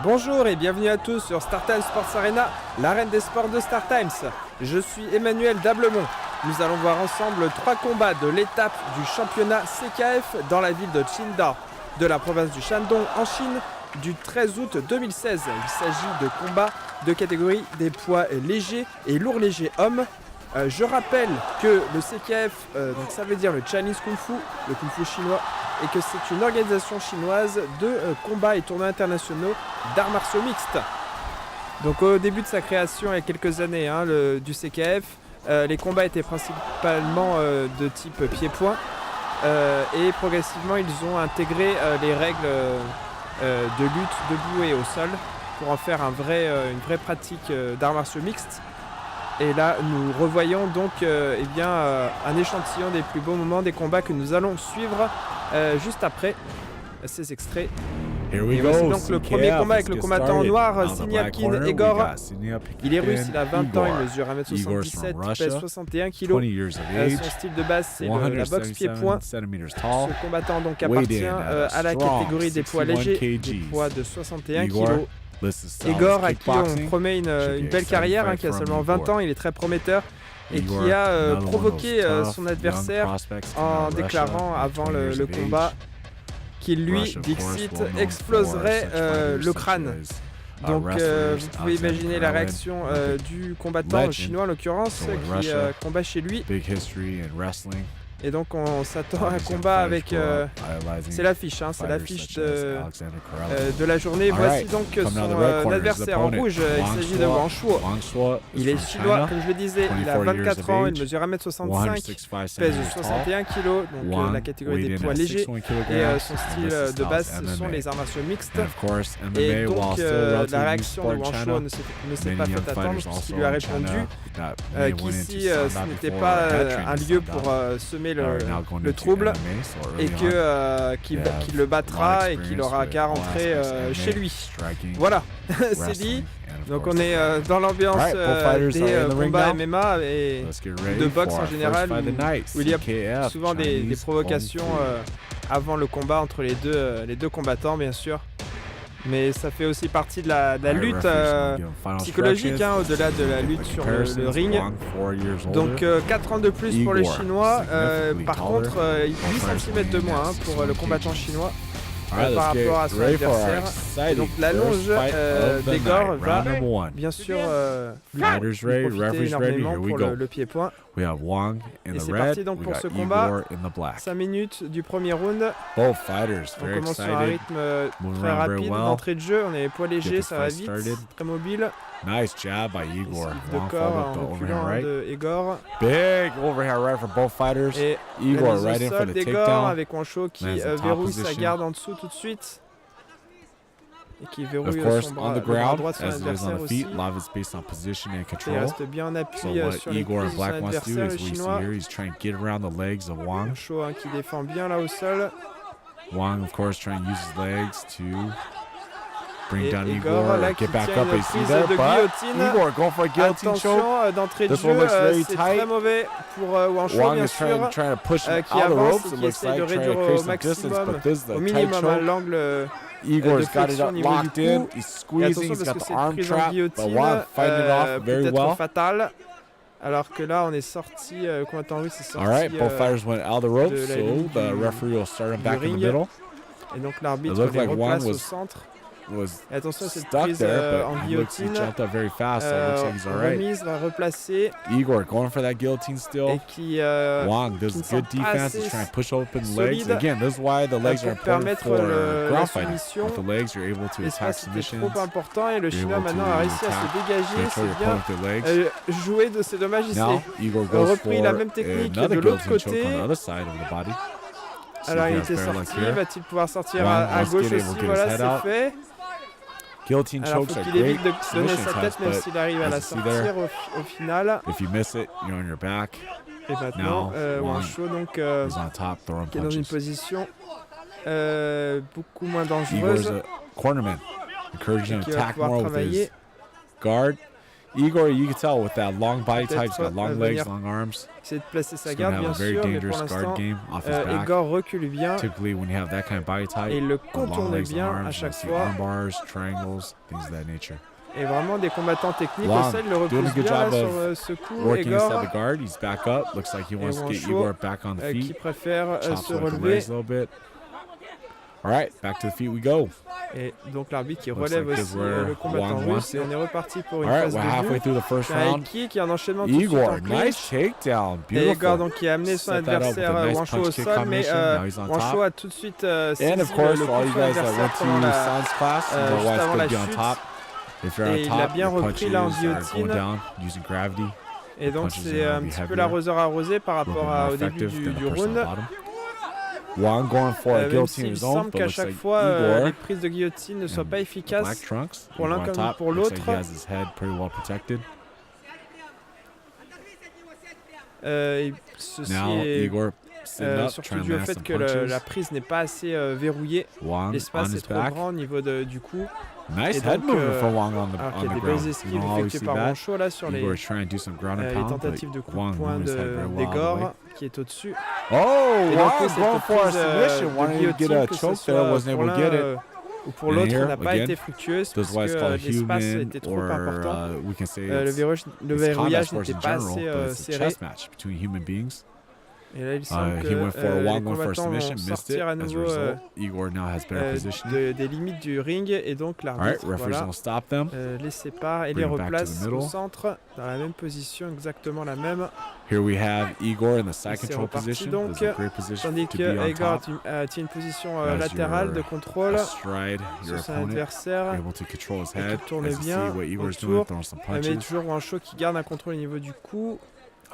Bonjour et bienvenue à tous sur StarTimes Sports Arena, l'arène des sports de StarTimes. Je suis Emmanuel Dablemont. Nous allons voir ensemble 3 combats de l'étape du championnat CKF dans la ville de Qingdao, de la province du Shandong en Chine, du 13 août 2016. Il s'agit de combats de catégorie des poids légers et lourds légers hommes. Je rappelle que le CKF, donc ça veut dire le Chinese Kung Fu, le Kung Fu chinois, et que c'est une organisation chinoise de combats et tournois internationaux d'arts martiaux mixtes. Donc au début de sa création il y a quelques années du CKF, les combats étaient principalement de type pied-point et progressivement ils ont intégré les règles de lutte debout et au sol pour en faire une vraie pratique d'arts martiaux mixtes. Et là, nous revoyons donc un échantillon des plus beaux moments des combats que nous allons suivre juste après ces extraits. Et voici donc le premier combat avec le combattant en noir, Siniapkin Egor. Il est russe, il a 20 ans, il mesure 1m77, pèse 61 kg. Son style de base, c'est la boxe pied-point. Ce combattant donc appartient à la catégorie des poids légers, des poids de 61 kg. Egor, à qui on promet une belle carrière, qui a seulement 20 ans, il est très prometteur et qui a provoqué son adversaire en déclarant avant le combat qu'il lui, Dixit, exploserait le crâne. Donc vous pouvez imaginer la réaction du combattant chinois en l'occurrence qui combat chez lui. Et donc on s'attend à un combat avec... c'est l'affiche, c'est l'affiche de la journée. Voici donc son adversaire en rouge, il s'agit de Wang Shuo. Il est chinois, comme je le disais, il a 24 ans, il mesure 1m65, pèse 61 kg, donc la catégorie des poids légers. Et son style de base, ce sont les arts martiaux mixtes. Et donc la réaction de Wang Shuo ne s'est pas fait attendre puisqu'il lui a répondu qu'ici ce n'était pas un lieu pour semer le trouble et qu'il le battra et qu'il aura qu'à rentrer chez lui. Voilà, c'est dit. Donc on est dans l'ambiance des combats MMA et de boxe en général où il y a souvent des provocations avant le combat entre les deux combattants bien sûr. Mais ça fait aussi partie de la lutte psychologique, au-delà de la lutte sur le ring. Donc 4 ans de plus pour le Chinois. Par contre, 8 cm de moins pour le combattant chinois par rapport à son adversaire. Et donc la longe d'Egor va bien sûr lui profiter énormément pour le pied-point. Et c'est parti donc pour ce combat. 5 minutes du premier round. On commence sur un rythme très rapide d'entrée de jeu. On est les poids légers, ça va vite, très mobile. Nice jab by Igor. De corps en reculant de Egor. Big overhead right for both fighters. Et Igor right in for the takedown. Avec Wang Shuo qui verrouille sa garde en dessous tout de suite. Et qui verrouille son bras droit de son adversaire aussi. A lot of it's based on position and Il control. reste bien en appui sur les Igor cuisses de son Black wants to do adversaire, is le we see chinois. here he's trying to get around the legs of Wang. Wang Shuo qui défend bien là au sol. Wang, of course, trying to use his legs to bring Et down Igor, Igor, là, get qui back tient up. une You see prise that? de But guillotine. Igor going for a guillotine choke. Attention, d'entrée de This one jeu, looks very c'est tight. très mauvais pour Wang Shuo, Wang bien is sûr, trying to push him qui out of the avance ropes. et It qui looks essaie like de trying to réduire create au some distance, maximum, but this is au a tight minimum, choke. l'angle Igor's de got it flexion au up, niveau du locked in. cou. He's Et squeezing. attention He's parce got que the cette arm prise en trap, but guillotine Wang fighting it off very peut être well. fatale. Alors que là, on est sorti, le combattant russe est sorti. All right, both fighters went out of the ropes, de la so ligne the du- referee will start him du back in the ring. middle. Et donc l'arbitre It looked les like Wang replace au was- centre. Was Et attention à cette stuck prise there, en but he looks he guillotine. jumped up very fast, so it looks like he's all right. Remise, va replacer. Igor going for that guillotine Et still. qui Wang does qui ne good semble pas defense. He's assez trying to push open the legs. solide, Again, this is why the legs are pour important permettre for la ground fighting. soumission. With the legs, you're able to attack L'espace était submissions. trop important et le You're Chinois able maintenant to a réussi à attack, se dégager. control your C'est bien opponent with their legs. joué de ces dommages ici. Now, Igor goes repris for la même technique another de l'autre guillotine choke côté. on the other side of the body. See Alors if il he has était better luck sorti, here. va-t-il pouvoir sortir Wang à once gauche again able aussi? to get his Voilà, head c'est out. fait. Guillotine Alors chokes faut are qu'il évite great de donner submission sa tête tests, même but s'il arrive à la as you see there, sortir au final. if you miss it, you're on your back. Et maintenant, Now, Wang Wang Shuo donc, He's on top, throwing qui est dans une punches. position beaucoup moins Igor's dangereuse. a cornerman, encouraging him Qui to va attack pouvoir more with his travailler. guard. Igor, you can tell with that long body type, he's got Peut-être, long legs, venir long arms. Essayer de placer sa He's going to garde, have bien a very sûr, mais pour dangerous guard l'instant, game off his back. Igor recule bien Typically, when you have that kind of body type, et le with long contourne legs, long bien à arms, you chaque see fois. arm bars, triangles, things of that nature. Et vraiment des combattants techniques. Long, Au sol, il le doing a repousse good bien là, job sur of ce coup. Working inside Igor the guard, he's back up. Looks like he wants to get Wancho, Igor back on the qui feet. préfère Chops se with the relever. legs a little bit. All right, back to the feet we go. Et donc l'arbitre qui Looks relève like aussi this where le combattant Wang russe. wants Et it. on est reparti pour une All right, phase we're de halfway vue. through the first Un round. kick et un enchaînement tout de suite Igor, en clinch. nice takedown. Et Igor Beautiful. donc qui a amené son Set that up with adversaire a nice Wancho au punch kick sol, mais combination. Now he's on Wancho top. a tout de suite And saisi of course, le for all coup you de son guys that adversaire went pendant to la... Sans class, you know juste why it's avant good la to be on chute. top. If you're Et on il l'a top, bien your repris punches là en are guillotine. going down using gravity. Et donc punches c'est are un gonna be petit peu heavier. l'arroseur arrosé par A little bit rapport more au début effective du than the person round. on bottom. Wang going for a Même guillotine s'il of his own, semble but qu'à looks chaque like fois Igor les prises de guillotine ne soient in pas black efficaces trunks. pour l'un Igor on comme top. pour Looks like l'autre. he has his head pretty well protected. Et ceci Now est Igor sitting up, surtout trying to dû au land fait some que punches. la prise n'est pas assez verrouillée. Wang on L'espace his est trop back. grand au niveau du coup. Nice Et head donc, movement for Wang on alors the qu'il y a des ground. belles You esquives don't always effectuées see par that. Wancho là sur Igor les is trying to do some ground and les pound, tentatives but de coups Wang de poing moving his head very well out of the way. d'Igor qui est au-dessus. Oh, Et donc Wang cette going for a prise submission. de Wanted to get guillotine, a que ce choke there, soit wasn't pour able to get l'un it. ou pour And l'autre, here, n'a pas again, été fructueuse That's parce why it's que called l'espace human, était trop or important. we can say Le it's verrouillage combat n'était sports pas in general, assez but it's a serré. chess match between human beings. Et là, il semble que He went for a les Wang, went for a combattants vont submission, missed it. sortir à As a nouveau result, Igor now has better positioning. des limites du ring et donc All right, l'arbitre referees voilà, don't stop them. les sépare et les Bring it back to the replace middle. au centre dans la même position, exactement la même. Here we have Igor in the side C'est control reparti position. donc, This is a great position Tandis to que be on Igor top. tient une position As latérale de you're contrôle astride your sur son opponent, adversaire. able to control his Et qui head. tourne As you bien see what Igor's doing, autour. throwing some Mais punches. toujours Wancho qui garde un contrôle au niveau du cou.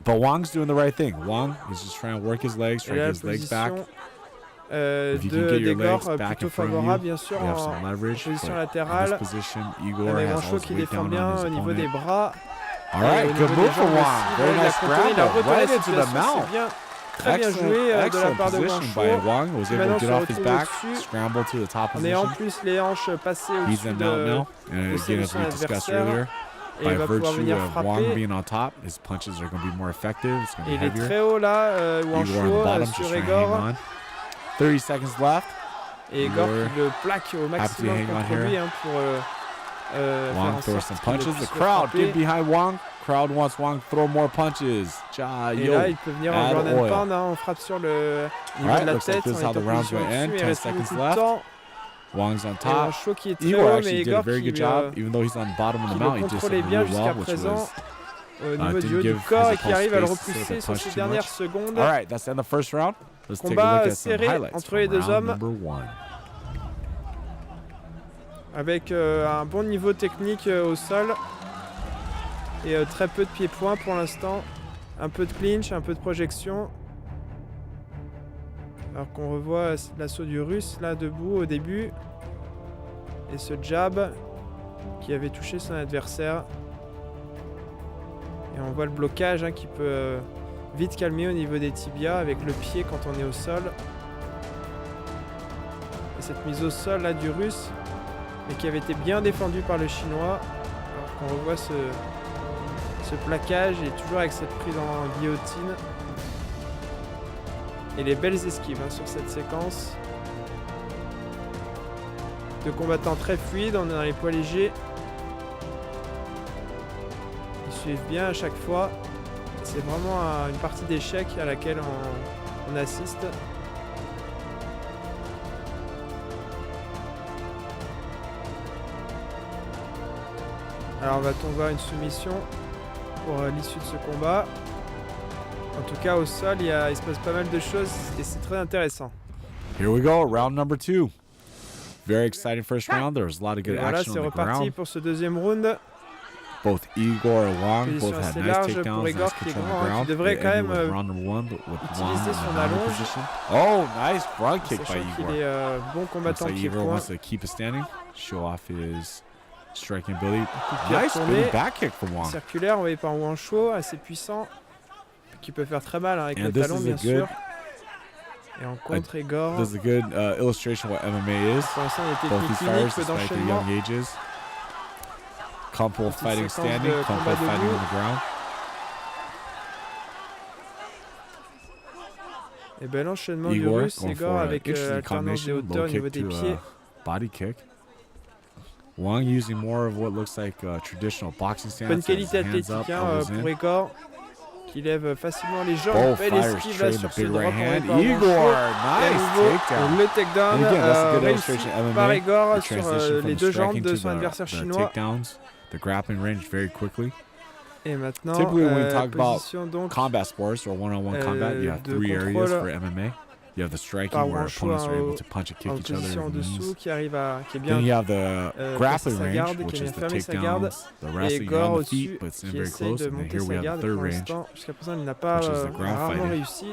But Wang's doing the right thing. Wang is just trying to work his legs, Et try to là, get his legs back. position If you can get your d'Igor legs back plutôt in front of you, favorable bien sûr you have en some leverage. position But in this latérale. position, Igor Mais has all Wancho his qui weight défend down bien on his au niveau des opponent. bras. All Et right, au good niveau move des for jambes Wang. aussi, Very là, il a nice contourné, il a grab, retourné right la into the situation, mount. c'est bien. Très bien joué de la Excellent part de position by Wancho. Wang. Was Qui able maintenant to se get off his retrouve back, au-dessus. scramble to the top En ayant position. plus les hanches passées He's au-dessus in mount de... now. And celle again, de as son we discussed adversaire. earlier, Et by il va pouvoir virtue venir of Wang frapper. being on top, his punches are going to be more effective. It's going to Et be il est heavier. très haut là, Igor on the Wancho bottom, just sur trying to hang Igor. on. 30 seconds left. Et Igor Igor qui le plaque au maximum hang on contre here. lui pour faire Wang en throws sorte some qu'il ne punches. The puisse le crowd frapper. get behind Wang. Crowd wants Wang to throw more punches. Ja, Et yo. là, il peut venir en add ground and oil. pound, on frappe sur le niveau Alright, de la looks like tête, this is on how est the en round's position gonna end. dessus, il 10 reste plus seconds beaucoup de left. temps. Wang's on Et top. Wancho qui est très Igor haut, mais actually did a Igor very qui good job, even though he's on the bottom of the le mount. He did contrôlait something bien really jusqu'à well, which présent was au niveau didn't du haut du give corps his et qui arrive à le opponent space to repousser sur punch ces too dernières much. secondes. All right, that's the end of the first round. Let's take a Combat look at some serré highlights entre from les deux round hommes. number one. Avec un bon niveau technique au sol et très peu de pieds-points pour l'instant. Un peu de clinch, un peu de projection. Alors qu'on revoit l'assaut du russe là debout au début. Et ce jab qui avait touché son adversaire. Et on voit le blocage qui peut vite calmer au niveau des tibias avec le pied quand on est au sol. Et cette mise au sol là du russe, mais qui avait été bien défendue par le chinois. Alors qu'on revoit ce plaquage et toujours avec cette prise en guillotine. Et les belles esquives sur cette séquence. De combattants très fluides, on est dans les poids légers. Ils suivent bien à chaque fois. C'est vraiment une partie d'échec à laquelle on assiste. Alors va-t-on voir une soumission pour l'issue de ce combat? En tout cas au sol il se passe pas mal de choses et c'est très intéressant. Here we go, round number two. Very exciting first round. There was a lot of Et good voilà, action c'est on the reparti ground. pour ce deuxième round. Both Igor and Wang Position both had assez nice large takedowns, pour nice Igor qui est control on grand, the qui ground. devrait They quand ended même with round number one, but with Wang utiliser in son the dominant allonge. position. Oh, nice front kick by Sachant qu'il Igor. est bon Looks combattant like Igor pied-point. wants to keep it standing, show off his striking ability. pied Nice retourné. spinning back kick from Wang. Circulaire envoyé par Wancho, assez puissant, qui peut faire très mal avec And le this talon is a bien good- sûr. Et en contre Igor, This is a good illustration of what MMA is. pour l'instant il y a Both technique these unique, fighters, peu despite their d'enchaînement. young ages, Couple Petite fighting séquence standing, de couple combat fighting debout. on the ground. Et bel enchaînement du Igor russe. going Igor for an avec interesting alternance des combination, hauteurs low au niveau kick des to pieds. a body kick. Wang using more of what looks like a traditional boxing stance. Bonne has qualité hands athlétique up, hein, elbows pour in. Igor, qui lève facilement les jambes. Both Belle fighters esquive là trading sur the ce big drop right envoyé hand. par Igor, Wancho. Et à nice nouveau, takedown. le takedown And again, that's a good réussi illustration of par MMA. Igor The sur transition from les the deux jambes striking de to son adversaire the chinois. takedowns, the grappling range very quickly. Et maintenant, Typically, when we talk about position donc combat sports or one-on-one combat, you have de 3 areas contrôle for MMA. You have the striking par where Wancho opponents are able en to punch and kick each other position en in the dessous, knees. qui arrive à, qui est bien Then you have the placer grappling sa range, garde, qui which a is bien the fermé sa garde. takedowns, the Et wrestling. You're Igor on the au-dessus feet, but it's qui very essaye close. de And then monter here we sa have the garde. third Pour range. l'instant, jusqu'à présent, il n'a pas which is the ground rarement fighting. réussi.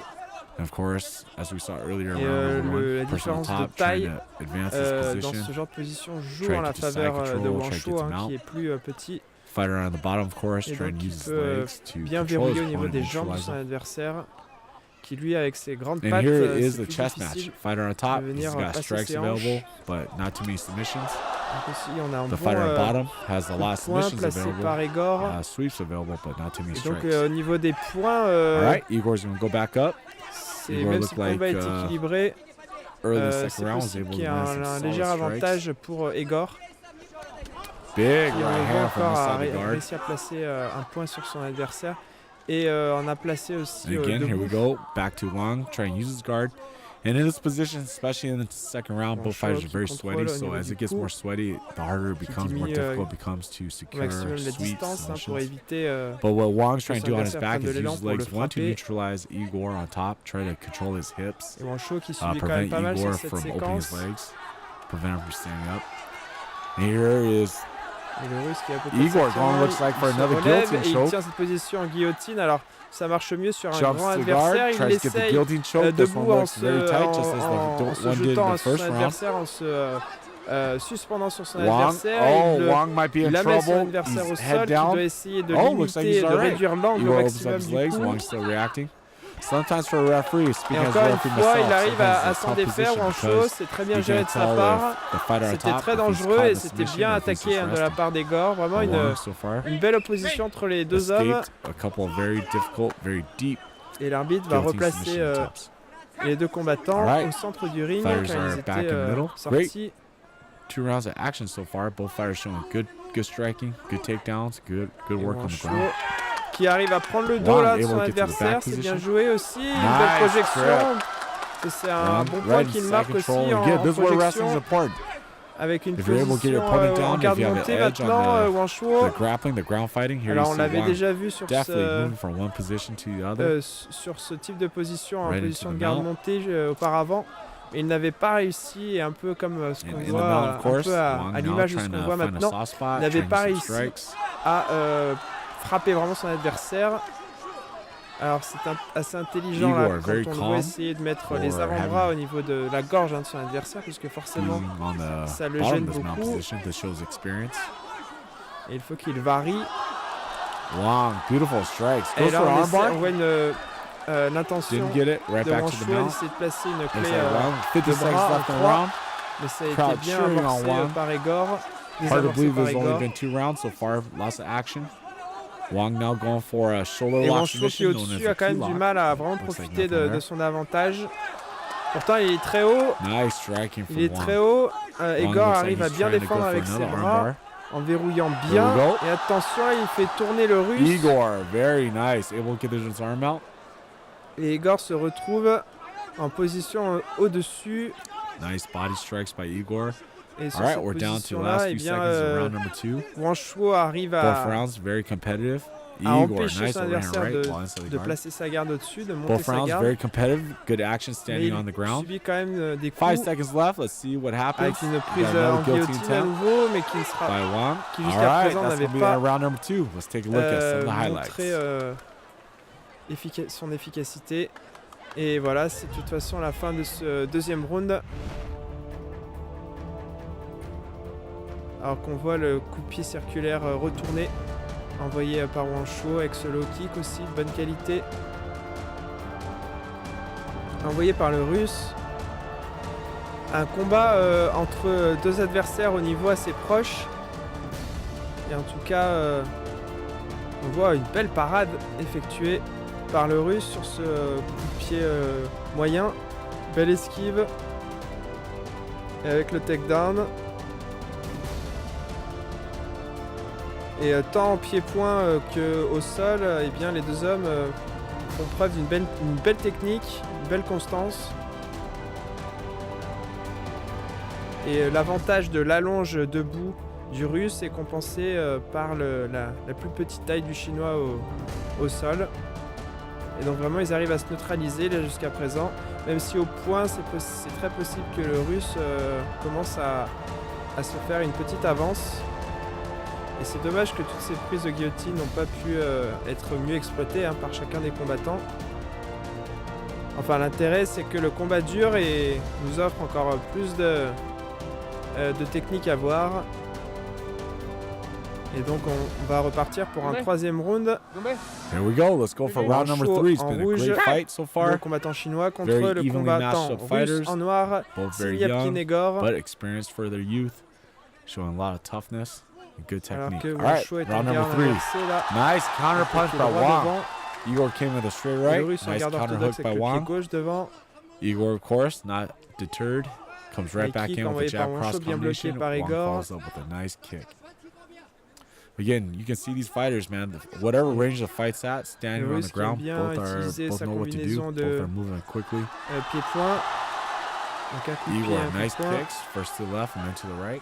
And of course, as we saw earlier, Et round number la one, person on différence de top trying taille to advance his dans ce position. genre de position joue Try en la to get faveur side de control, try to Wancho get some qui out. est plus petit. Fighter on the bottom, of course, Et trying donc to il use his peut legs to bien control verrouiller his au niveau opponent, des jambes de neutralize son him. adversaire, qui lui avec ses grandes And pattes, here is c'est the plus chess match. difficile. Fighter on top, de he's venir got passer strikes ses hanches. available, but not too many submissions. Donc aussi on a un The bon fighter on bottom has a lot of point submissions placé available, par Igor. sweeps available, but not too many Et donc strikes. au niveau des points, All right, Igor's going to go back up. c'est Igor même looked si le combat like, est équilibré, Early c'est second round was possible able qu'il y to ait land some un solid léger strikes. avantage pour Igor, Big qui right on voit hand from encore inside the guard. réussi à placer un point sur son adversaire et en a placé aussi And again, here we debout. go. Back to Wang, trying to use his guard. And in this position, especially in the second round, both fighters are very sweaty. So as it gets more sweaty, the harder it becomes, more difficult it becomes to Au secure maximum la sweeps, distance pour submissions. éviter But what Wang's que trying to son do on his adversaire back prenne is de use l'élan his pour le legs, one, to frapper. neutralize Igor on top, try to control his hips, et Wancho qui subit quand même prevent pas mal sur Igor cette from opening his séquence. legs, prevent him from standing up. And here is Et le russe qui est à côté Igor de sa going main, looks like for il se another relève guillotine et il choke. tient cette position en guillotine. Alors ça marche mieux sur un Jumps grand to the guard, adversaire. Il tries to get the essaye guillotine choke. This one debout en looks very tight, just as the se one did in jetant the sur first son round. adversaire, en se suspendant sur son Wang, adversaire. oh, Il Wang might be in il amène son trouble. adversaire au He's sol head qui doit down. essayer de Oh, looks like limiter, he's de all right. réduire l'angle au Igor opens up maximum his du legs. coup. Wang's still reacting. Sometimes for a referee, Et speaking as encore a une referee fois, myself, il arrive à sometimes it's a s'en tough défaire. position Wancho, because c'est très bien you géré can't de sa tell part. if the fighter on C'était top, très if he's dangereux caught et in the c'était submission bien or if he's attaqué just de la resting. part d'Igor. Vraiment But Wang, so far, une belle opposition entre les deux hommes. escaped a couple of very difficult, very deep Et l'arbitre va guillotine replacer submission attempts. les deux combattants Alright. au centre du ring Fighters quand are ils back étaient in the middle. sortis. 2 rounds of action so far. Both fighters showing good striking, good takedowns, good Et work on the Wancho ground. qui arrive à prendre le dos Wang là de able son to get to the adversaire, back c'est bien position. joué aussi, une Nice belle projection. trip. C'est un Wang bon point right qu'il in marque side aussi control. en Again, this is where wrestling is projection important. avec une If you're able to get your position opponent en down, garde if you have montée an edge maintenant, on Wancho. the grappling, the ground fighting, here Alors you on see l'avait Wang déjà vu sur definitely ce, moving from one position to the other. sur ce type de position, en Right position into de the garde mount. montée auparavant. Mais il n'avait pas réussi, et un peu comme ce qu'on In the voit, mount, of un course, peu à Wang now l'image de ce trying qu'on to voit find a maintenant, soft spot, il n'avait trying pas some réussi strikes. à frapper vraiment son adversaire. Alors c'est assez intelligent là, Igor, very quand on calm doit essayer de mettre les for avant-bras having- au niveau de la gorge de son adversaire, puisque forcément Being on the ça le bottom gêne of this mount beaucoup. position, this shows experience. Et il faut qu'il varie. Wang, beautiful strikes. Et Goes là for on, armbar. on voit l'intention Didn't get it. Right de back to the Wancho mount. d'essayer de placer une Looks clé, like Wang. 50 de seconds bras en left in the croix. round. mais ça a été Crowd bien cheering on amorcé Wang. par Igor. Hard to désamorcé believe par there's only Igor. been 2 rounds so far. Lots of action. Wang now going for a shoulder Et lock Wancho qui est submission known as au-dessus a a quand même key du lock. mal à vraiment Looks like profiter nothing de there. son avantage. Pourtant il est très haut, Nice striking from il est Wang. très haut. Wang Igor looks like arrive à he's bien trying to go défendre for avec ses another bras, armbar. en verrouillant There bien. we go. Et attention, il fait tourner le russe. Igor, very nice. Able to get his arm out. Et Igor se retrouve en position au-dessus. Nice body strikes by Igor. Et sur All right, cette we're down to the position-là, last eh few bien, seconds of round number 2. Wancho arrive Both à rounds very competitive. à Igor, empêcher nice son overhand adversaire right while inside the de guard. placer sa garde au-dessus, de monter Both sa rounds garde. very competitive. Good action Mais standing on the il ground. subit quand même des 5 coups seconds left. Let's see what happens. avec une prise Got another en guillotine à nouveau, mais qui ne sera by Wang. qui All jusqu'à right, présent that's n'avait gonna be pas our round number 2. Let's take a look at some of the highlights. montré son efficacité. Et voilà, c'est de toute façon la fin de ce deuxième round. Alors qu'on voit le coup de pied circulaire retourné, envoyé par Wancho avec ce low kick aussi de bonne qualité. Envoyé par le russe. Un combat entre deux adversaires au niveau assez proche. Et en tout cas, on voit une belle parade effectuée par le Russe sur ce coup de pied moyen. Belle esquive. Et avec le takedown. Et tant en pied-point qu'au sol, eh bien, les deux hommes font preuve d'une belle technique, une belle constance. Et l'avantage de l'allonge debout du Russe est compensé par la plus petite taille du Chinois au sol. Et donc vraiment ils arrivent à se neutraliser là jusqu'à présent. Même si au point c'est très possible que le Russe commence à se faire une petite avance. Et c'est dommage que toutes ces prises de guillotine n'ont pas pu être mieux exploitées par chacun des combattants. Enfin l'intérêt c'est que le combat dure et nous offre encore plus de techniques à voir. Et donc on va repartir pour un troisième round. Here we go. Let's go for round number 3. It's been a great fight so Le far. combattant chinois contre Very le evenly combattant matched up russe fighters. en noir, Both very Silievkin young, Egor. but experienced for their youth, showing a lot of toughness and good Alors technique. que All right, Wang Chou est en round number garde 3. inversée là. Nice counter punch Le by droit Wang. devant. Igor came with a straight Et right. le Russe en Nice garde counter orthodoxe hook avec by le pied Wang. gauche devant. Igor, of course, not deterred, comes right High back kick in with a envoyé par jab Wang cross Chou, bien bloqué combination. par Wang Igor. follows up with a nice kick. Again, you can see these fighters, man. Whatever range the fight's at, standing Le on the Russe qui aime ground, bien both utiliser sa know what to do. combinaison Both de are moving quickly. pied-point. Donc un coup de pied, Igor, un coup nice de poing. kicks, first to the left and then to the right.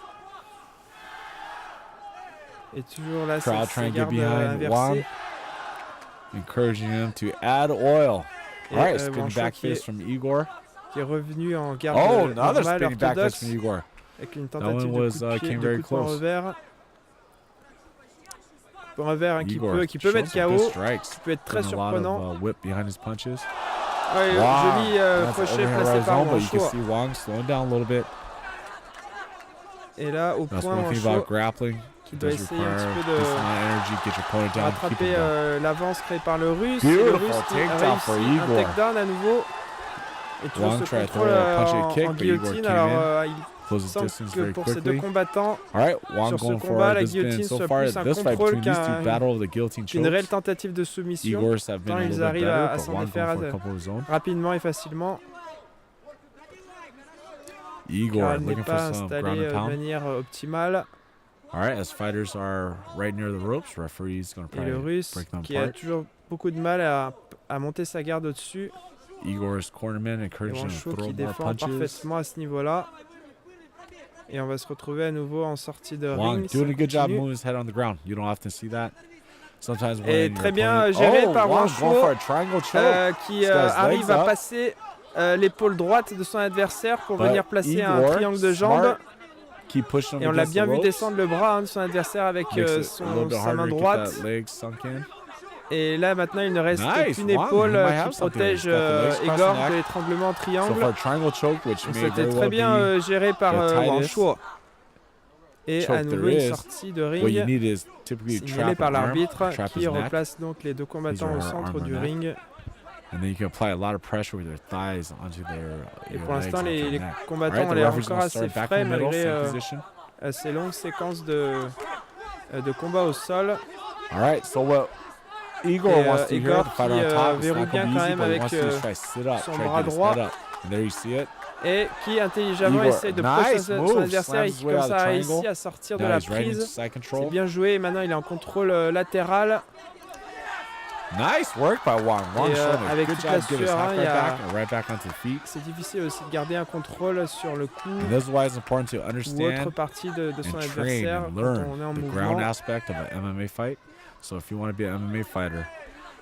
Et toujours là, Crowd c'est trying to get garde behind Wang, inversée. encouraging him to add oil. Et All right, Wang spinning Chou back qui fist from Igor. est revenu en garde Oh, another normale, spinning back fist orthodoxe, from Igor. avec une one tentative de was, coup de pied, came de very coup de poing close. revers. Coup de revers Igor qui peut mettre showing some good KO, strikes. qui peut être très Putting a lot surprenant. of whip behind his punches. Ouais, Wow, joli that's crochet overhand placé right par zone, Wang but you can Chou. see Wang slowing down a little bit. Et là, au That's point, one Wang thing Chou about grappling. qui It doit does essayer un require petit peu decent de amount of energy, get your opponent down, keep rattraper him down. l'avance créée par le Russe. Et le Beautiful Russe qui takedown for réussit un Igor. takedown à nouveau. Et toujours Wang ce tried to contrôle throw a punch and en kick, but Igor guillotine. came Alors, in. il Closes the semble distance que very pour ces deux quickly. combattants, All right, Wang sur ce going combat, for la this been guillotine so soit far plus un this fight contrôle between these two battle of the guillotine qu'une réelle chokes. tentative de soumission. Igor's have been Tant a ils little bit arrivent better, à but s'en Wang défaire going for a couple of his own. rapidement et facilement. Car Igor elle n'est looking for pas some installée ground and de pound. manière optimale. All right, as fighters are right near the ropes, referee's going to Et le probably Russe break them qui a apart. toujours beaucoup de mal à monter sa garde au-dessus. Igor's cornerman Et encouraging Wang him Chou to throw qui more défend punches. parfaitement à ce niveau-là. Et on va se retrouver à nouveau en sortie de Wang ring. doing a good job continue. moving his head on the ground. You don't often see that. Sometimes when Et your très bien opponent- géré oh, par Wang Wang Chou, going for a triangle choke. qui This guy's arrive legs à up. passer l'épaule droite de son adversaire pour But venir placer un Igor, triangle de jambes. smart, keep pushing him Et on l'a against bien the vu ropes. descendre le bras de son adversaire avec Makes it a little bit sa main harder to droite. get that leg sunk in. Et là maintenant il ne reste Nice, qu'une Wang, épaule he might have qui something. protège He's got the legs across Igor the neck. de l'étranglement en So triangle. far, triangle choke, which Et may c'était very très well bien be géré par the Wang tightest Chou. Et choke à nouveau there une is. sortie de What you ring need is typically signalée trap par an arm, l'arbitre trap qui his neck, replace donc les deux combattants are au her centre arm or du neck. ring. and then you can apply a lot of pressure with your thighs onto Et your pour legs, l'instant onto les your neck. All combattants right, ont the l'air referee's encore gonna assez start back frais in the middle, malgré same position. ces longues séquences de combat au sol. All right, so what Igor Et, wants to hear, Igor the fighter qui, on top, it's verrouille not bien going to quand be easy, même but he avec, wants to just try to sit up, son try to bras get his droit. head up. And there you see it. Et qui intelligemment Igor, essaie de nice pousser move, son adversaire et slams qui his way comme out ça of a triangle. réussi à sortir de Now la he's right into prise. side C'est control. bien joué et maintenant il est en contrôle latéral. Nice work by Wang. Wang Et, showing a avec good toute job la getting his sueur, half hein, right il y a- back and right back onto the feet. C'est difficile aussi de garder un contrôle sur le cou And this is why it's important to ou autre understand partie de son and train adversaire and quand on est en learn the ground mouvement. aspect of an MMA fight. So if you want to be an MMA fighter,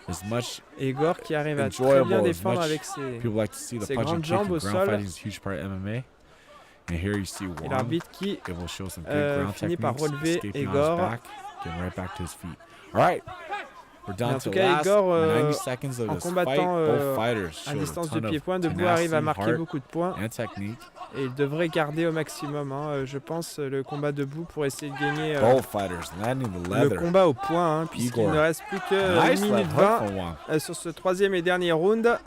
as much Et Igor qui arrive à très enjoyable bien as défendre much avec ses... people like to see the ses punch and grandes kick jambes and au ground sol. fighting is a huge part of MMA. And here you see Et Wang l'arbitre qui able to show some good ground finit par techniques, relever escaping on Igor. his back, getting right back to his feet. All right, we're Mais down en to tout the cas, last Igor, 90 seconds of en this fight. combattant Both fighters à showed distance a de ton of pied-point, debout arrive à tenacity, marquer heart, beaucoup de points. and technique. Et il devrait garder au maximum, hein, je pense, le combat debout pour essayer de gagner Both fighters landing the le leather. combat au point, hein, puisqu'il Igor. ne reste plus que Nice 1 minute left 20 hook from Wang. sur ce troisième et dernier round.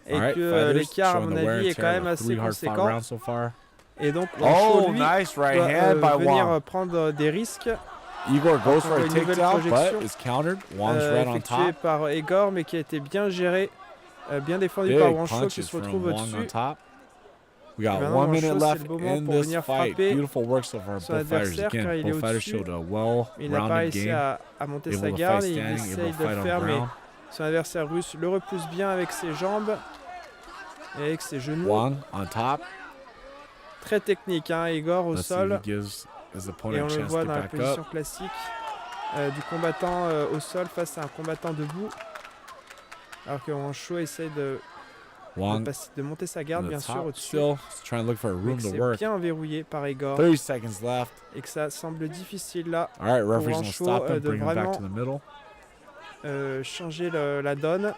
Et All right, que fighters l'écart, à showing mon the wear avis, and est quand tear même of assez 3 hard-fought conséquent. rounds so far. Et donc, Wancho, lui, nice right doit hand by venir Wang. prendre des risques. Igor goes for a une nouvelle takedown, projection, but is countered. Wang's right on effectué top. par Igor, mais qui a été bien géré, bien défendu Big par Wancho, qui punches se from retrouve Wang on au-dessus. top. We got Maintenant, 1 minute Wancho, c'est left le moment in pour this venir fight. frapper Beautiful work so far, son both fighters. adversaire, car Again, il est both fighters au-dessus. showed a Il n'a pas well-rounded réussi game. à monter Able sa to garde fight et il standing, able essaye to de le fight on faire, mais ground. son adversaire russe le repousse bien avec ses jambes et avec ses genoux. Wang on top. Très technique, hein, Igor au Let's see if sol. he gives his Et opponent on a le chance voit to dans la back position up. classique du combattant au sol face à un combattant debout. Alors que Wancho essaye de Wang de monter sa garde, on bien the sûr, top au-dessus. still, trying to look for a Mais room que to c'est work. bien verrouillé par Igor 30 seconds left. et que ça semble difficile là All right, referee's gonna Wancho, stop him, de bring him back to vraiment the middle. changer la donne.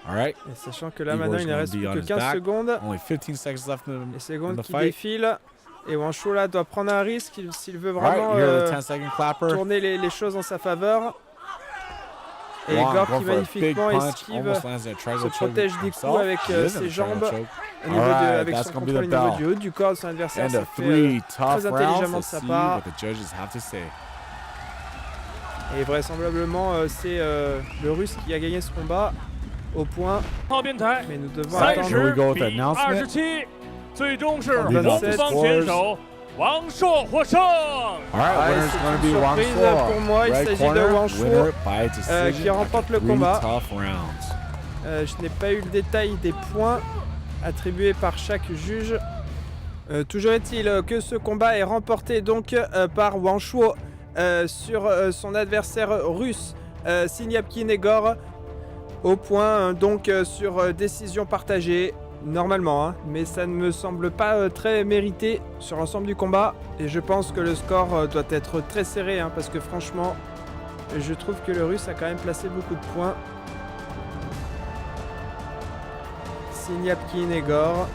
All right, Et sachant que là Igor's maintenant il ne gonna reste be plus on que his 15 back. secondes. only 15 seconds left in Les in secondes the qui fight. défilent. Et Wancho là doit prendre un risque s'il veut All right, vraiment you hear the 10-second clapper. tourner les choses en sa faveur. Et Wang Igor going qui for a big magnifiquement punch, esquive almost lands in a triangle se choke protège des himself. coups avec He is in a ses triangle jambes choke. au niveau Alright, avec that's son gonna be contrôle the au niveau bell. du haut du corps de son adversaire. And Ça a fait 3 tough très intelligemment rounds. de Let's sa see part. what the judges have to say. Et vraisemblablement c'est le russe qui a gagné ce combat au point. 号辩台 Mais nous devons 30 attendre. Here we go with the 比 announcement. 27，最终是27红方选手王硕获胜。 All right, Ah, winner's c'est going to une be Wang surprise Shuo. pour moi, il Red s'agit de corner, Wang Shuo, winner by decision qui remporte after le 3 combat. tough rounds. Je n'ai pas eu le détail des points attribués par chaque juge. Toujours est-il que ce combat est remporté donc par Wancho sur son adversaire russe Sinyapkin Egor au point donc sur décision partagée normalement, hein, mais ça ne me semble pas très mérité sur l'ensemble du combat et je pense que le score doit être très serré, hein, parce que franchement je trouve que le russe a quand même placé beaucoup de points. Sinyapkin Egor.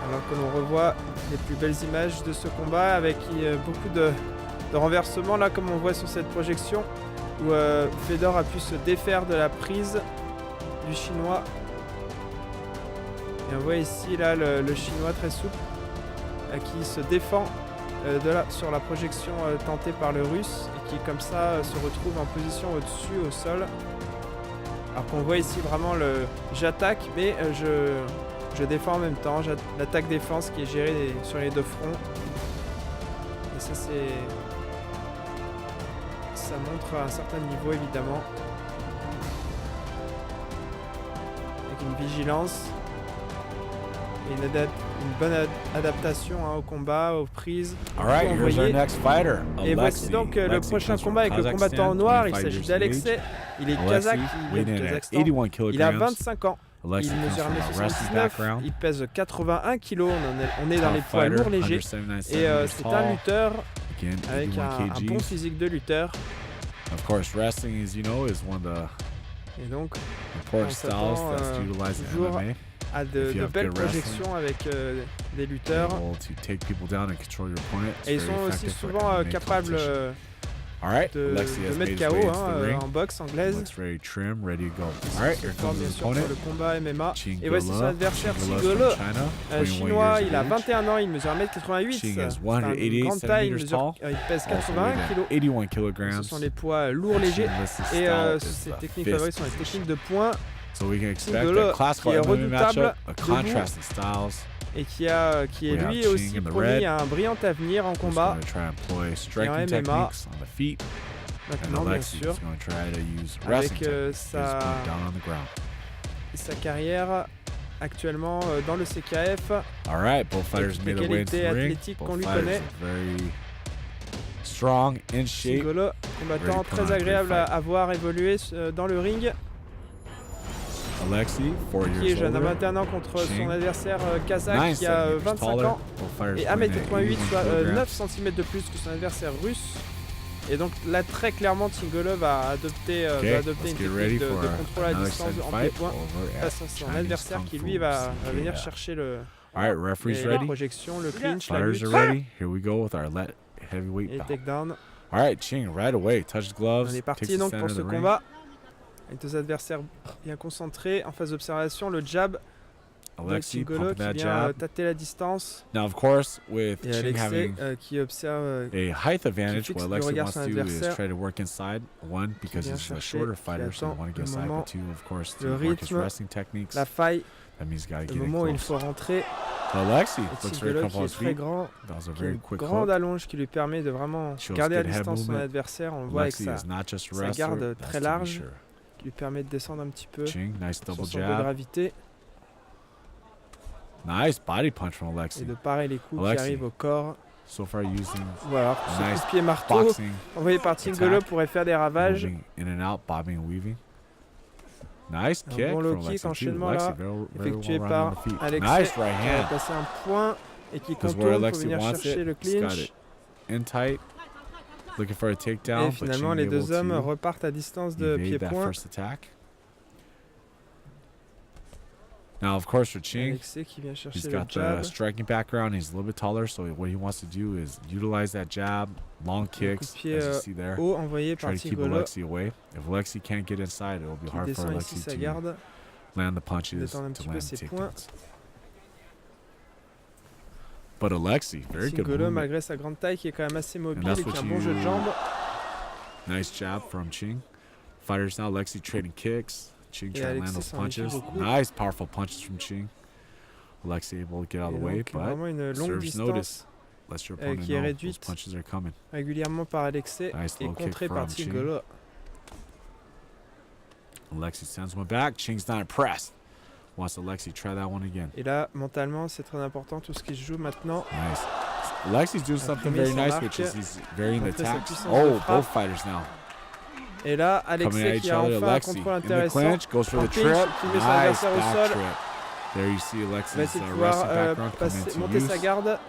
Alors que l'on revoit les plus belles images de ce combat avec beaucoup de renversements là comme on voit sur cette projection où Fedor a pu se défaire de la prise du chinois. Et on voit ici là le chinois très souple qui se défend sur la projection tentée par le russe et qui comme ça se retrouve en position au-dessus au sol. Alors qu'on voit ici vraiment le j'attaque mais je défends en même temps, l'attaque-défense qui est gérée sur les deux fronts. Et ça ça montre un certain niveau évidemment. Avec une vigilance et une bonne adaptation, hein, au combat, aux prises. All right, Vous here's our voyez. next fighter, Et voici Alexei. donc le Alexei prochain comes from combat avec le combattant en Kazakhstan, noir. Il 25 s'agit years of d'Alexei. age. Il est Alexei, kazakh, il vient weighing du in at Kazakhstan. 81 Il a kilograms. 25 ans. Alexei Il comes mesure from a wrestling 1m79, background. il pèse 81 kg, on est dans les Tough poids fighter, lourds légers. 179 Et centimeters c'est un tall. lutteur Again, avec 81 un bon kgs. physique de lutteur. Of course, wrestling, as you know, is one of the Et donc important on styles s'attend, that's utilized in toujours MMA. à If de you have belles good wrestling, projections avec des lutteurs. Able to take people down and control your opponent. It's Et ils very sont aussi effective for souvent MMA capables competition. All right, de Alexei has mettre made his KO, way into hein, the ring. en boxe anglaise. Looks very trim, ready to go. All right, here Fort comes bien his sûr pour le opponent. combat MMA. Ching Et voici son Golo. adversaire Ching Golo Sigolo, from China, 21 chinois, years il a of age. 21 ans, il mesure 1m88. Ching C'est is une 188 grande taille, il, centimeters tall. il pèse Also 81 weighed at kg. 81 Ce kilograms. sont les poids lourds légers. Ching lists his Et style is ses the techniques fist favorites sont les position. techniques de poing So we can expect Golo, a classical qui est MMA matchup, redoutable a debout. contrast in styles. et qui est We have lui Ching aussi in the promis red. un brillant avenir en Who's combat. going to try and employ striking MMA. techniques on the feet. And Maintenant, bien Alexei sûr, is going to try to use avec wrestling techniques. He's sa going down on the ground. carrière actuellement dans le CKF. All right, both fighters toutes made les their way into qualités the ring. athlétiques qu'on Both lui fighters connaît. are very strong, in shape. Sigolo, combattant Ready to put on très a agréable great à voir évoluer dans le ring. Alexei, 4 Qui est years jeune à older. 21 ans contre son Ching, adversaire kazakh 9 qui a centimeters 25 taller. ans Both fighters et weighing at 1m88, 81 soit kilograms. 9 cm de plus que son adversaire russe. Et donc là très clairement Sigolo va adopter, Okay, une let's get technique ready de for contrôle à another distance exciting en fight pied-point over at face à son Chinese adversaire Kung qui Fu lui va CKF. venir chercher All right, referees la ready. projection, le clinch, la Fighters lutte are ready. Here we go with our heavyweight et le bout. takedown. All right, Ching right away. Touches gloves. On est Takes parti the donc center pour of ce the ring. combat. Avec deux adversaires bien concentrés en phase d'observation, le jab Alexei Tingolo pumping qui that vient jab. tâter la distance. Now, of course, with Et Ching Alexei having qui observe, a height advantage, fixe what le Alexei regard wants sur to do is l'adversaire, try to work inside. One, because vient he's a chercher, shorter qui fighter, so you attend want to le get inside. moment, But two, of course, le to work his rythme, wrestling techniques. la faille, That means he's got to le get in moment où il close. faut rentrer. Alexei Et looks very Tingolo qui comfortable est on his très feet. grand, That was a qui a very une quick grande hook. allonge qui lui permet de vraiment Shows garder à good head distance son movement. adversaire. On le voit avec Alexei sa is not just a sa wrestler, garde that's très to be large. sure. qui lui permet de descendre un petit peu Ching, nice sur double son dos de jab. gravité Nice body punch from et Alexei. de parer les coups qui Alexei. arrivent au corps. So far using Voilà, ce nice coup de pied marteau boxing, envoyé par Tingolo attack, pourrait faire des ravages. moving in and out, bobbing and weaving. Nice Un kick bon low from kick, Alexei too. enchaînement Alexei là, very effectué well par rounded on the feet. Alexei Nice right qui a hand. passé un point et qui Because where contourne pour Alexei venir wants chercher it, le he's got clinch. it in tight, looking for a takedown, Et but finalement Ching les able deux hommes to repartent à distance de evade that pied-point. first attack. Now, of course, for Ching, Alexei qui vient chercher he's le got the jab. striking background. He's a little bit taller, so what he wants to do is utilize that jab, long kicks, coup de pied, as you see there. Haut envoyé par Try to keep Tingolo Alexei away. If Alexei can't get inside, it will be qui hard for descend ici Alexei sa to garde. land the punches, détendre un to petit peu land ses the poings. takedowns. But Alexei, very good Tingolo movement. malgré sa grande taille qui est quand même assez mobile that's et qui a what un bon jeu de you- jambes. Nice jab from Ching. Fighters now, Alexei trading kicks. Ching Et trying to land Alexei those s'en méfie punches. beaucoup. Nice, powerful punches from Ching. Alexei able to get out of Et the way, donc, but vraiment une longue serves distance notice. Lets your opponent qui est know those réduite. punches are coming. régulièrement par Alexei Nice et low kick contrée par from Ching. Tingolo. Alexei sends one back. Ching's not impressed. Wants Alexei try that one again. Et là, mentalement, c'est très important tout ce qui se joue maintenant. Nice. Alexei's doing something Imprimer very son nice, arc, which is he's varying the montrer sa attacks. puissance de Oh, frappe. both fighters now Et là, coming at Alexei each qui a other. enfin un Alexei contrôle in the intéressant. clinch, goes for En the clinch, trip. qui met son Nice adversaire au back sol. trip. There you see Il va Alexei's essayer de wrestling pouvoir background coming passer, into monter sa use. garde,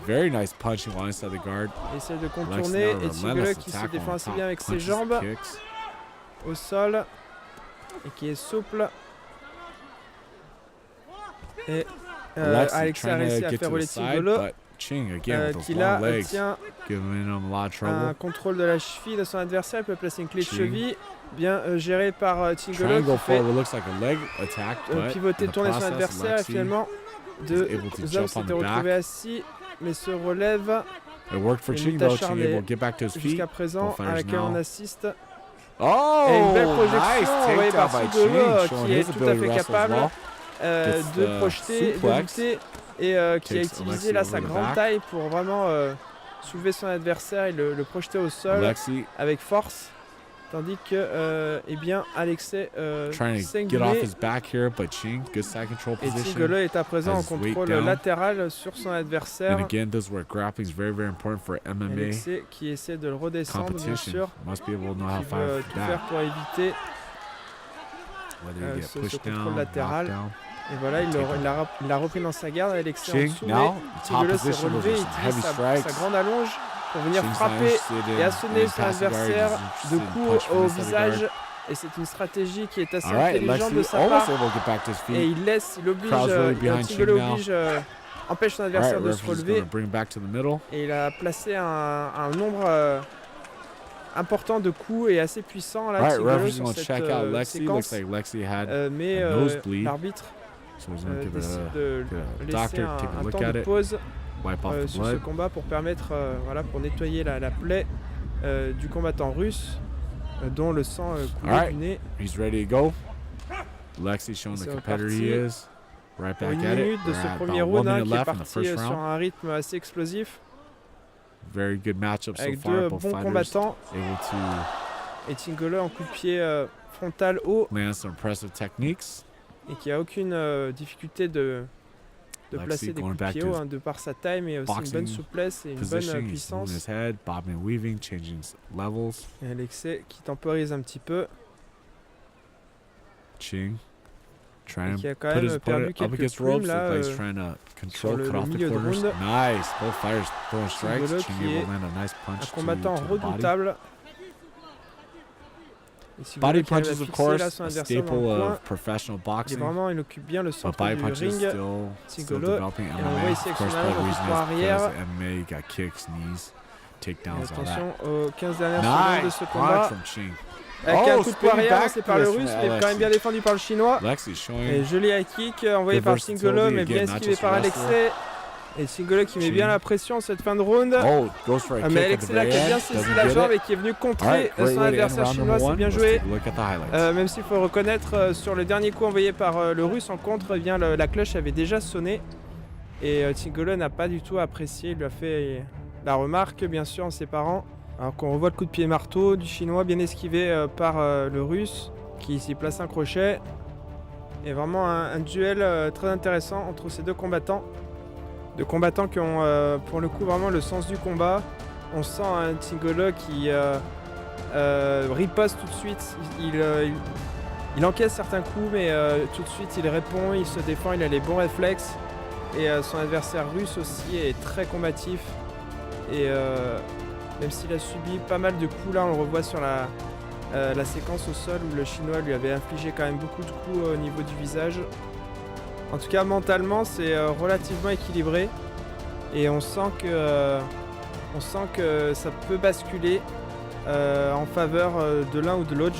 Very nice punching while inside the guard. essayer de Alexei contourner now et Tingolo relentless qui se attack défend on assez top. bien avec ses Punches, jambes kicks. au sol et qui est souple. Et Alexei Alexei a trying réussi to à get faire to rouler the side, Tingolo but Ching again with those qui là long legs, tient giving him a lot of un trouble. contrôle de la cheville de son adversaire. Il peut placer une clé de Ching. cheville bien gérée par Tingolo Trying to qui go fait for what looks like a leg attack, but pivoter, in the tourner son process, adversaire et Alexei, finalement is deux able to hommes jump on s'étaient the back. retrouvés assis mais se relèvent It worked for Une Ching lutte though. Ching acharnée able to get back to his feet. jusqu'à présent Both à fighters laquelle on now. assiste. Oh, Et une belle projection nice envoyée par takedown by Tingolo Ching, qui showing est his tout à ability to fait wrestle as capable well. Gets de the projeter, de suplex. lutter et qui a Takes utilisé Alexei là over sa the grande back. taille pour vraiment soulever son adversaire et le projeter au sol Alexei avec force. Tandis que eh bien Alexei trying to saigne get du off nez his back here, but Ching, good side control et position. Tingolo est à présent en has his weight contrôle down. latéral sur son And adversaire. again, this is where grappling is very, very important for MMA Alexei qui essaie de le redescendre bien competition. sûr, Must be able to know how qui to veut fight tout faire back. pour éviter. Whether you get ce pushed contrôle down, latéral. knocked down. Et voilà, il Take l'a repris dans sa garde. Alexei en Ching dessous. now, mais top Tingolo s'est position relevé, with il some utilise heavy sa strikes. grande allonge pour venir Ching's not frapper interested et in assonner son passing guard, he's adversaire interested de in coups punching au inside the guard. visage. Et c'est une stratégie qui est assez All right, intelligente de Alexei sa almost part. able to get back to his Et feet. il oblige, Crowd's really behind Tingolo Ching now. oblige, empêche son All right, adversaire de se referee's relever. going to bring him back to the middle. Et il a placé un nombre important de coups et assez puissant là, All right, Tingolo, referee's sur going to cette check out Alexei. Looks séquence. like Alexei had Mais a nosebleed. l'arbitre So he's going to give décide it de a laisser doctor take a un look temps at de it, pause wipe off the sur ce blood. combat pour permettre, voilà, pour nettoyer la plaie du combattant russe dont le sang coulait Alright. du nez. He's ready to go. Alexei showing the C'est competitor he reparti. is. Right Pour back une at it. minute de We're ce at premier about 1 round minute qui est left in the parti first sur round. un rythme assez explosif Very good matchup so avec far. deux Both bons fighters combattants able to et Tingolo en coup de pied frontal haut land some impressive techniques. et qui a aucune difficulté de Alexei placer des going coups de back pied to haut his de par sa taille mais aussi une boxing bonne souplesse et une bonne position. He's moving puissance. his head, bobbing and weaving, changing levels. Et Alexei qui temporise un petit peu Ching et trying qui a to quand put his même perdu opponent up quelques against plumes ropes. là Look like he's trying to control, le cut off the milieu de corners. round. Nice. Both fighters throwing strikes. Tingolo Ching qui able est to land a nice punch un combattant to the body. redoutable. Et Tingolo Body qui arrive à punches, of fixer course, là son a adversaire dans staple le coin. of professional Il, boxing. il occupe bien le But centre body du punches ring. still Tingolo, developing et on voit MMA. ici Of avec course, son part of the allonge reason pour is arrière. because MMA, you got kicks, knees, Et takedowns, all that. attention aux 15 dernières secondes de Nice ce punch combat. from Ching. Avec un coup de poing spinning arrière back lancé par le twist russe, from mais quand même Alexei. bien défendu par le chinois. Alexei Et showing joli high kick envoyé good par versatility Tingolo, mais bien again, not esquivé just par a wrestler. Alexei. Et Tingolo qui met bien Ching. la pression en cette fin de round. Oh, goes for a kick Mais at the Alexei là very qui a bien end. saisi Doesn't la get jambe it. et qui est venu All contrer right, great son way to end adversaire round chinois, number c'est one. bien Let's joué. take a look at the highlights. Même s'il faut reconnaître sur le dernier coup envoyé par le russe en contre, eh bien la cloche avait déjà sonné. Et Tingolo n'a pas du tout apprécié, il lui a fait la remarque bien sûr en séparant. Alors qu'on revoit le coup de pied marteau du chinois bien esquivé par le russe qui s'y place un crochet. Et vraiment un duel très intéressant entre ces deux combattants. Deux combattants qui ont pour le coup vraiment le sens du combat. On sent un Tingolo qui riposte tout de suite. Il encaisse certains coups mais tout de suite il répond, il se défend, il a les bons réflexes. Et son adversaire russe aussi est très combatif. Et même s'il a subi pas mal de coups, là on le revoit sur la séquence au sol où le chinois lui avait infligé quand même beaucoup de coups au niveau du visage. En tout cas mentalement c'est relativement équilibré. Et on sent que ça peut basculer en faveur de l'un ou de l'autre.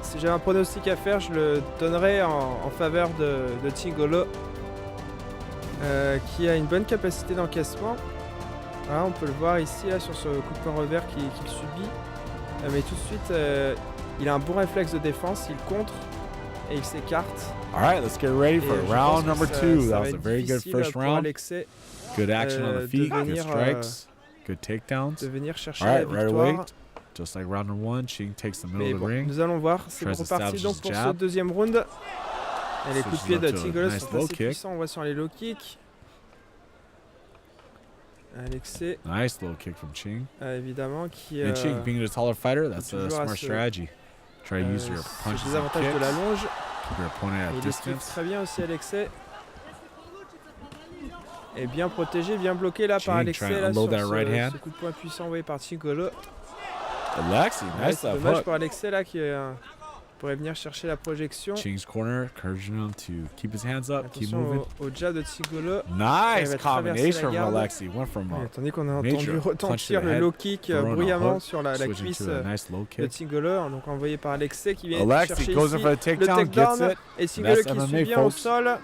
Si j'avais un pronostic à faire, je le donnerais en faveur de Tingolo. Qui a une bonne capacité d'encaissement. Voilà, on peut le voir ici là, sur ce coup de poing revers qu'il subit. Mais tout de suite, il a un bon réflexe de défense, il contre et il s'écarte. All right, let's get ready for Et je round pense que number ça 2. va That was a être very good difficile first pour round. Alexei Good action on the de feet, good venir, strikes, good takedowns. de venir chercher All la right, right victoire. away. Just like round number 1, Ching takes the middle Mais of the bon, ring. nous allons voir, c'est Tries to reparti establish donc his pour ce jab. deuxième round. Et les coups de pied de Switches up to a Tingolo nice sont low assez kick. puissants, on voit sur les low kicks. Alexei, Nice low kick from Ching. évidemment, qui And Ching, being a taller fighter, that's a toujours à smart ce- strategy. Try to use your ce punches and désavantage de la kicks. longe. Keep your opponent at Il esquive distance. très bien aussi Alexei. Et bien protégé, bien bloqué là par Ching Alexei trying to là, sur unload that right hand. ce coup de poing puissant envoyé par Tingolo. Alexei, nice C'est left dommage hook. pour Alexei là qui pourrait venir chercher la projection. Ching's corner, encouraging him to keep his hands up, keep moving. Attention au jab de Tingolo. Nice va traverser combination la from garde. Alexei. Went from Et attendez qu'on a major entendu punch to retentir the le head, low kick throwing a bruyamment hook, sur la switching cuisse to a nice low de kick. Tingolo. Donc envoyé par Alexei qui vient Alexei chercher goes in ici for a le takedown, gets takedown. it. Et Tingolo That's qui MMA, suit bien au folks. sol.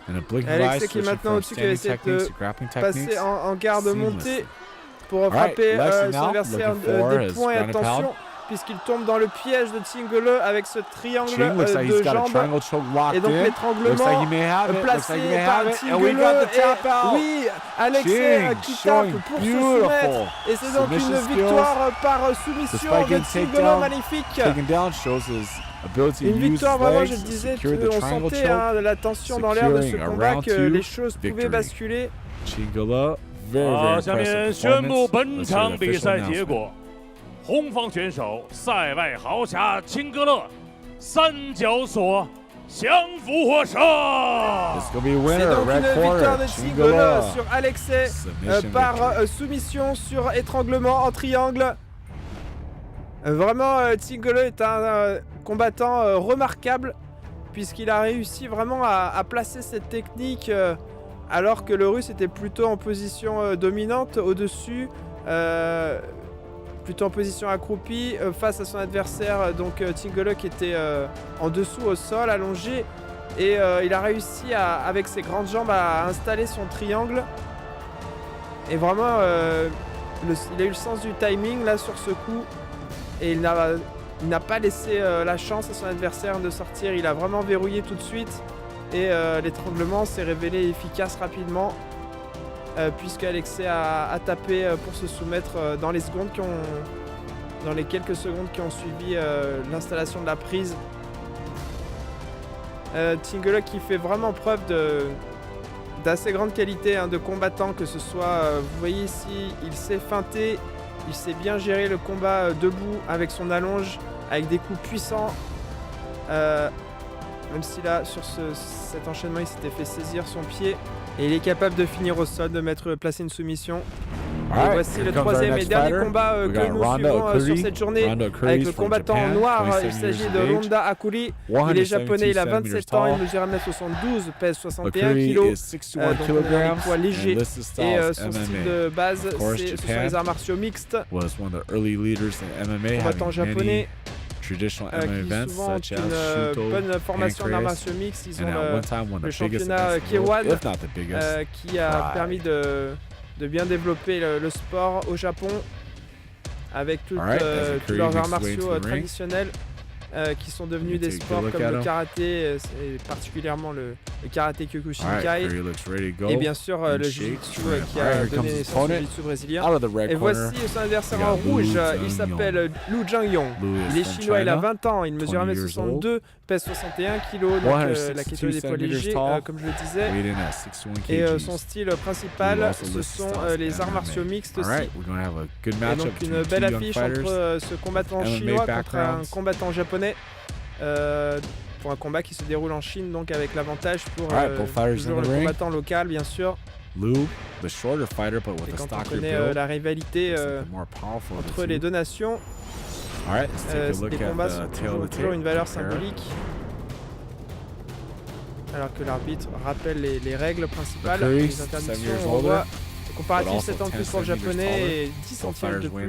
And a blink of Alexei eye, qui est switching maintenant from au-dessus, qui va standing essayer de techniques to grappling passer techniques. en garde seamlessly. montée pour All right, frapper Alexei son now adversaire looking for des his points. Et ground and attention, pound. puisqu'il tombe dans le piège de Tingolo avec ce triangle Ching looks like he's de got a jambes. triangle choke locked Et donc in. Looks like l'étranglement he may have it. Looks placé like he may par have it. And Tingolo. we got the tap Et out. oui, Alexei Ching qui tape showing pour se beautiful soumettre. Et c'est donc submission une skills. victoire par soumission Despite de getting Tingolo, takedown, magnifique. Taken down shows his ability Une to use victoire his vraiment, legs je le to disais, secure the on triangle sentait choke. de la tension dans l'air de ce securing a combat round que two les choses pouvaient victory. basculer. Chingolo, very, 好， very 下面 impressive 宣布 performance. 本 Let's hear 场 the 比 official 赛结 announcement. 果：红方选手塞外豪侠辛格勒三角锁降服获胜。 It's gonna be a C'est winner, donc red une victoire corner, de Tingolo Chingolo. sur Alexei Submission par victory. soumission sur étranglement en triangle. Vraiment, Tingolo est un combattant remarquable puisqu'il a réussi vraiment à placer cette technique alors que le russe était plutôt en position dominante au-dessus, plutôt en position accroupie face à son adversaire, donc Tingolo qui était en dessous au sol, allongé. Et il a réussi avec ses grandes jambes à installer son triangle. Et vraiment, il a eu le sens du timing là sur ce coup. Et il n'a pas laissé la chance à son adversaire de sortir. Il a vraiment verrouillé tout de suite. Et l'étranglement s'est révélé efficace rapidement. Puisque Alexei a tapé pour se soumettre dans les quelques secondes qui ont suivi l'installation de la prise. Tingolo qui fait vraiment preuve d'assez grande qualité de combattant, que ce soit, vous voyez ici, il sait feinter, il sait bien gérer le combat debout avec son allonge, avec des coups puissants. Même si là, sur cet enchaînement, il s'était fait saisir son pied. Et il est capable de finir au sol, de placer une soumission. Et Alright, voici here le comes our troisième et next dernier fighter. combat We que got nous Ronda suivons sur Akuri. cette journée. Ronda Akuri Avec le from combattant Japan, noir, 27 il s'agit years de of age. Ronda Akuri. Il est japonais, il a 27 ans, il mesure 1m72, pèse 61 Akuri kg. is 61 Donc on est dans les kilograms poids légers. and listed style Et as son style MMA. de base, Of course, ce sont Japan les arts martiaux mixtes. Was one of the early leaders in MMA, Combattant having japonais. many traditional qui MMA events souvent such ont as une Shooto, bonne formation en arts Pancrase, martiaux mixtes. Ils and at ont one time one of le the biggest championnat events in the world, K1 if not the biggest. qui a Pride. permis de bien développer le sport au Japon avec tous leurs arts martiaux traditionnels qui sont devenus des sports comme le karaté, et particulièrement le karaté Kyokushinkai, et bien sûr le jiu-jitsu qui a donné naissance au jiu-jitsu brésilien. Et voici son adversaire en rouge, il s'appelle Lu Zhangyong. Il est chinois, il a 20 ans, il mesure 1m62, pèse 61 kg, donc la catégorie des poids légers, comme je le disais. Et son style principal, ce sont les arts martiaux mixtes aussi. Et donc une belle affiche entre ce combattant chinois contre un combattant japonais. Pour un combat qui se déroule en Chine, donc avec l'avantage pour toujours le combattant local, bien sûr. Lu, the shorter fighter, but with Et a quand on stockier connaît build, la rivalité more powerful of the entre les two. deux nations, All right, let's take a look les at combats the sont tail of the toujours une valeur tape. symbolique. Alors que l'arbitre rappelle les règles principales, McCurry, les 7 interdictions, years on voit older, le comparatif but 7 ans de also plus pour le 10 centimeters japonais taller. et 10 Both centièmes de fighters win at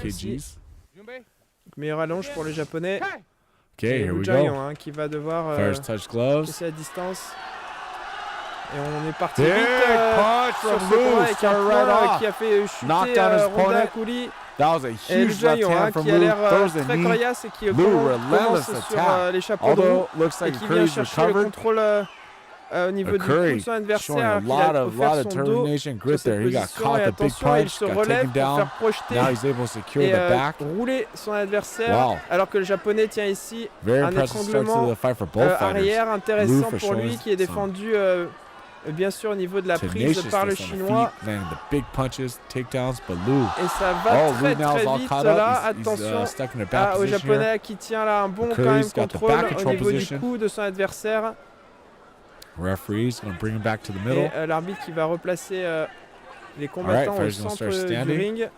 plus. 61 kgs. Donc, meilleure allonge pour le japonais. Okay, here Lu we Zhangyong, go. hein, qui va devoir First touch gloves. casser la distance. Et on est parti Big vite punch sur from ce combat Lu, avec un start point right off. qui a fait chuter Knocked down his Ronda opponent. Akuli. That was a Et Lu huge left Zhangyong, hand from qui a Lu. l'air Throws très a knee. coriace et qui Lu, commence relentless sur attack. les chapeaux de roue Although looks et like qui vient Curry's chercher le recovered. contrôle au niveau du cou Curry de son adversaire, showing a alors qu'il a lot of offert son dos determination, sur grit cette there. He got position. caught Et the big attention, il punch, se got relève taken pour down. faire projeter Now he's able to secure et the back. rouler son adversaire, Wow. alors que le japonais tient ici Very un impressive start to étranglement the fight for both fighters. arrière Lu intéressant for pour lui, showing qui est défendu bien sûr au niveau de la prise Tenaciousness par le on the chinois. feet, landing the big punches, takedowns, but Lu. Et ça va très Lu now très is all vite caught là, up. He's attention stuck in a bad au position here. japonais qui tient là un bon quand Curry's même got the contrôle back au control niveau du position. cou de son adversaire. Referee's going to bring him back to the middle. Et l'arbitre qui va replacer les combattants au fighters gonna centre start du standing. ring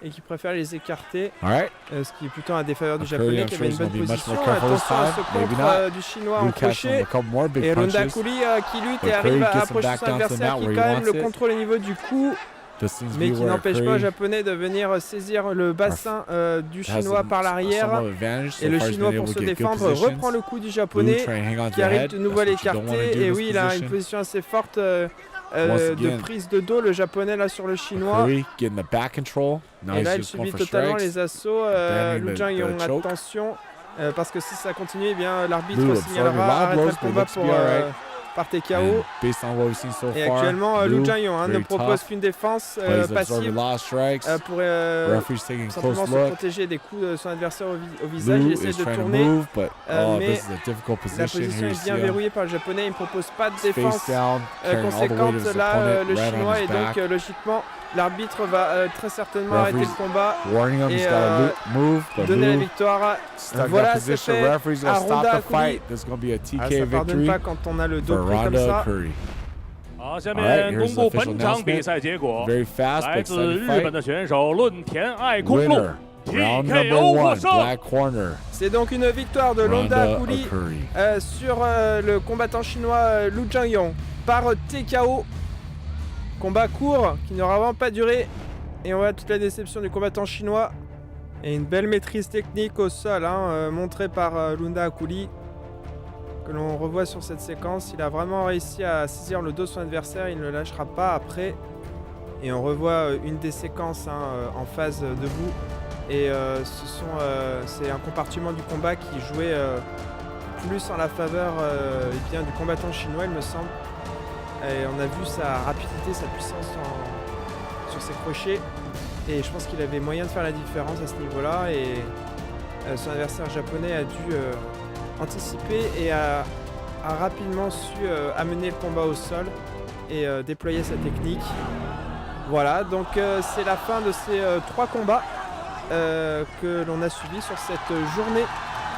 et qui préfère les écarter, All right. ce qui est plutôt un défaveur du Curry, japonais I'm qui sure avait he's une gonna bonne be much position. more careful this Attention à ce time. Maybe contre not. du chinois en Lu catching crochet. a couple more big Et Ronda punches. Akuli qui lutte et But arrive Curry à gets him approcher back son down to the adversaire mat qui where quand he même wants le it. contrôle au niveau du cou, This seems to mais be qui where n'empêche pas le Curry japonais de venir saisir le bassin du has chinois par l'arrière. somewhat advantage. So Et le far he's chinois been pour able se to get good défendre positions. reprend le coup du Lu japonais trying to hang on to qui the arrive head. de nouveau à That's what you don't wanna do l'écarter. Et in oui, this il a une position. position assez forte Once de again, prise de dos, le japonais là sur le chinois. Curry getting the back control. Now Et he's là, il just going subit for totalement strikes. les assauts. Banning Lu the Zhangyong, choke. attention, parce que si ça continue, eh bien l'arbitre Lu signalera absorbing a lot of arrêtera blows, le but combat looks to pour be alright. par TKO. And based on what we've seen so Et far, actuellement, Lu Zhangyong ne very propose tough, qu'une défense but he's absorbing passive a lot of strikes. pour Referee's taking a simplement close se look. protéger des coups de son adversaire au visage. Lu Il is essaie de trying to tourner. move, but mais this is a difficult La position. position Here you est see bien him verrouillée par le japonais. Il ne propose pas de face défense down, carrying all the weight conséquente. of his Là, opponent le right on chinois, his et donc back. logiquement, l'arbitre va très certainement arrêter le Referee's combat, warning him, he's et, got to move, but donner la Lu victoire. stuck in Voilà, that c'est position. fait Referee's à going to stop Ronda the Akuli. fight. This is going to be a Ah, TK ça pardonne victory pas quand on a le dos for pris comme Ronda ça. Curry. 好，下 All right, 面 here's 公 the 布 official 本场比赛结果， Very fast, 来 but 自 exciting 日本 fight. 的选手论田爱空路 Winner, round number TKO 获 one, 胜。 black corner, C'est donc une victoire de Ronda Ronda Akuli Curry. sur le combattant chinois Lu Zhangyong par TKO. Combat court qui n'aura vraiment pas duré. Et on voit toute la déception du combattant chinois. Et une belle maîtrise technique au sol, montrée par Ronda Akuli, que l'on revoit sur cette séquence. Il a vraiment réussi à saisir le dos de son adversaire. Il ne le lâchera pas après. Et on revoit une des séquences en phase debout. Et c'est un compartiment du combat qui jouait plus en la faveur du combattant chinois, il me semble. Et on a vu sa rapidité, sa puissance sur ses crochets. Et je pense qu'il avait moyen de faire la différence à ce niveau-là. Et son adversaire japonais a dû anticiper et a rapidement su amener le combat au sol et déployer sa technique. Voilà, donc c'est la fin de ces 3 combats que l'on a suivis sur cette journée.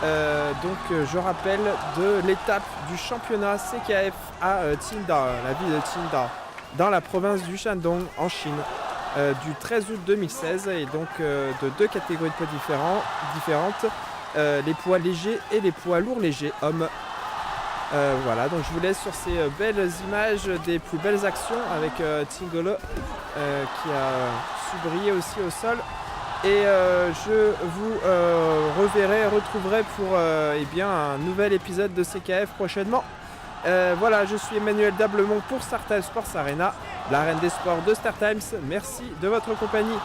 Je rappelle de l'étape du championnat CKF à Qingdao, la ville de Qingdao, dans la province du Shandong en Chine, du 13 août 2016, et donc de 2 catégories de poids différentes, les poids légers et les poids lourds légers hommes. Voilà, donc je vous laisse sur ces belles images des plus belles actions avec Tingolo qui a su briller aussi au sol. Et je vous retrouverai pour un nouvel épisode de CKF prochainement. Voilà, je suis Emmanuel Dablemont pour StarTimes Sports Arena, la reine des sports de StarTimes. Merci de votre compagnie.